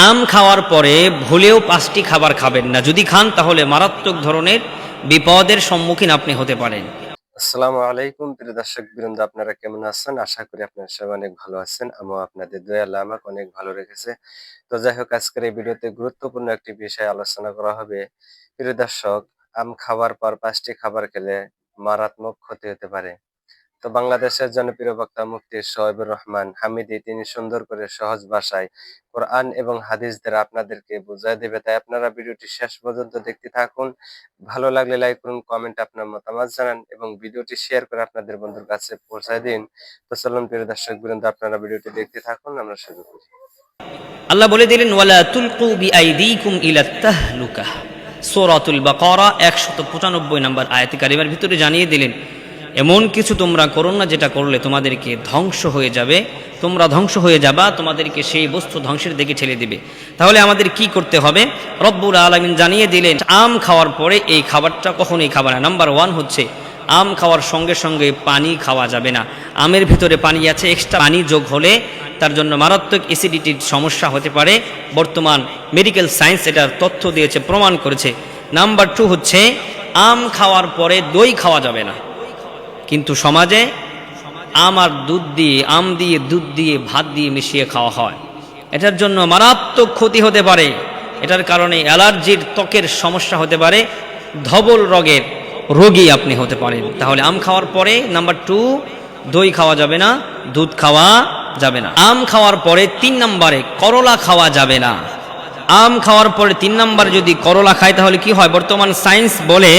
আম খাওয়ার পরে ভুলেও 5টি খাবার খাবেন না। যদি খান তাহলে মারাত্মক ধরনের বিপদের সম্মুখীন আপনি হতে পারেন। আসসালামু আলাইকুম প্রিয় দর্শক বৃন্দ, আপনারা কেমন আছেন? আশা করি আপনারা সবাই অনেক ভালো আছেন। আমিও আপনাদের দয়ায় আল্লাহ আমাকে অনেক ভালো রেখেছে। তো যাই হোক, আজকের এই ভিডিওতে গুরুত্বপূর্ণ একটি বিষয় আলোচনা করা হবে। প্রিয় দর্শক, আম খাওয়ার পর 5টি খাবার খেলে মারাত্মক ক্ষতি হতে পারে। তো বাংলাদেশের জনপ্রিয় বক্তা মুফতি শোয়েবুর রহমান হামিদি তিনি সুন্দর করে সহজ ভাষায় কোরআন এবং হাদিস দ্বারা আপনাদেরকে বুঝাই দেবে, তাই আপনারা ভিডিওটি শেষ পর্যন্ত দেখতে থাকুন। ভালো লাগলে লাইক করুন, কমেন্ট আপনার মতামত জানান এবং ভিডিওটি শেয়ার করে আপনাদের বন্ধুর কাছে পৌঁছায় দিন। তো চলুন প্রিয় দর্শক বৃন্দ, আপনারা ভিডিওটি দেখতে থাকুন, আমরা শুরু করি। আল্লাহ বলে দিলেন, ওয়ালা তুলকু বিআইদিকুম ইলা তাহলুকা। সূরাতুল বাকারা 195 নম্বর আয়াতে কারিমার ভিতরে জানিয়ে দিলেন, এমন কিছু তোমরা করো না যেটা করলে তোমাদেরকে ধ্বংস হয়ে যাবে, তোমরা ধ্বংস হয়ে যাবা, তোমাদেরকে সেই বস্তু ধ্বংসের দিকে ঠেলে দিবে। তাহলে আমাদের কি করতে হবে? রব্বুল আলামিন জানিয়ে দিলেন, আম খাওয়ার পরে এই খাবারটা কখনোই খাবা না। নাম্বার 1 হচ্ছে, আম খাওয়ার সঙ্গে সঙ্গে পানি খাওয়া যাবে না। আমের ভিতরে পানি আছে, এক্সট্রা পানি যোগ হলে তার জন্য মারাত্মক অ্যাসিডিটির সমস্যা হতে পারে। বর্তমান মেডিকেল সায়েন্স এটার তথ্য দিয়েছে, প্রমাণ করেছে। নাম্বার 2 হচ্ছে, আম খাওয়ার পরে দই খাওয়া যাবে না। কিন্তু সমাজে আম দিয়ে দুধ দিয়ে ভাত দিয়ে মিশিয়ে খাওয়া হয়। এটার জন্য মারাত্মক ক্ষতি হতে পারে। এটার কারণে অ্যালার্জির, ত্বকের সমস্যা হতে পারে, ধবল রোগের রোগী আপনি হতে পারেন। তাহলে আম খাওয়ার পরে নাম্বার 2, দই খাওয়া যাবে না, দুধ খাওয়া যাবে না। আম খাওয়ার পরে 3 নম্বরে করলা খাওয়া যাবে না। আম খাওয়ার পরে 3 নম্বরে যদি করলা খায় তাহলে কি হয়? বর্তমান সায়েন্স বলে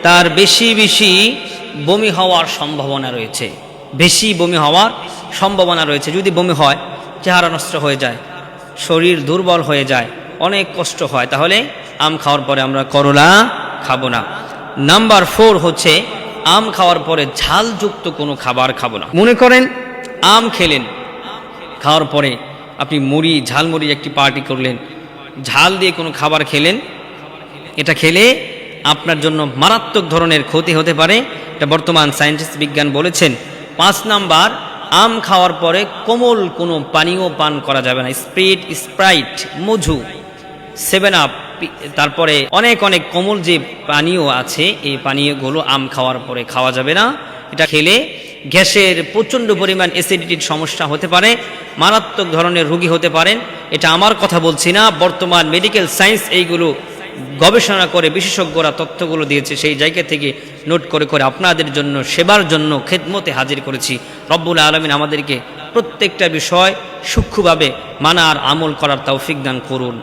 তার বেশি বেশি বমি হওয়ার সম্ভাবনা রয়েছে। বেশি বমি হওয়ার সম্ভাবনা রয়েছে। যদি বমি হয়, চেহারা নষ্ট হয়ে যায়, শরীর দুর্বল হয়ে যায়, অনেক কষ্ট হয়। তাহলে আম খাওয়ার পরে আমরা করলা খাবো না। নাম্বার 4 হচ্ছে, আম খাওয়ার পরে ঝালযুক্ত কোনো খাবার খাবো না। মনে করেন আম খেলেন, খাওয়ার পরে আপনি ঝালমুড়ি একটি পার্টি করলেন, ঝাল দিয়ে কোনো খাবার খেলেন, এটা খেলে আপনার জন্য মারাত্মক ধরনের ক্ষতি হতে পারে। এটা বর্তমান সায়েন্টিস্ট বিজ্ঞান বলেছেন। 5 নাম্বার, আম খাওয়ার পরে কোমল কোনো পানীয় পান করা যাবে না। স্প্রাইট, মধু, 7 আপ, তারপরে অনেক অনেক কোমল যে পানীয় আছে, এই পানীয়গুলো আম খাওয়ার পরে খাওয়া যাবে না। এটা খেলে গ্যাসের প্রচণ্ড পরিমাণ অ্যাসিডিটির সমস্যা হতে পারে, মারাত্মক ধরনের রোগী হতে পারেন। এটা আমার কথা বলছি না, বর্তমান মেডিকেল সায়েন্স এইগুলো গবেষণা করে বিশেষজ্ঞরা তথ্যগুলো দিয়েছে। সেই জায়গা থেকে নোট করে করে আপনাদের জন্য, সেবার জন্য, খেদমতে হাজির করেছি। রব্বুল আলামিন আমাদেরকে প্রত্যেকটা বিষয় সূক্ষ্মভাবে মানার, আমল করার তৌফিক দান করুন।